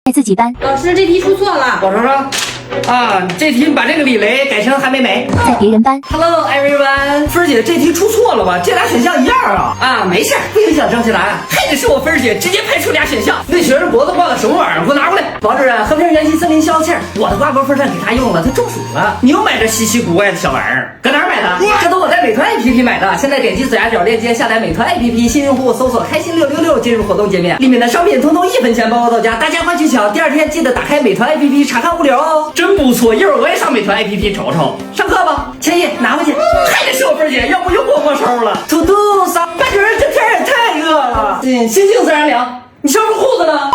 在自己班。老师，这题出错了。我说说。啊，这题把这个李雷改成还没美。在别人班。Hello everyone， 芬儿姐，这题出错了吧？这俩选项一样啊。啊，没事，不影响正确答案。还得是我芬儿姐直接排除俩选项。那学生脖子挂的什么玩意儿？给我拿过来。王主任，和平元气森林消气儿，我的挂钩风扇给他用了，他中暑了。你又买这稀奇古怪的小玩意儿，搁哪儿买的？这都我在美团 APP 买的。现在点击左下角链接下载美团 APP， 新用户搜索开心666进入活动界面，里面的商品通通1分钱包邮到家，大家快去抢！第二天记得打开美团 APP 查看物流哦。真不错，一会儿我也上美团 APP 瞅瞅。上课吧，千叶拿回去。还得是我芬儿姐，要不又给我没收了。土豆啥？班主任，这天也太饿了。心静自然凉。你收拾裤子呢？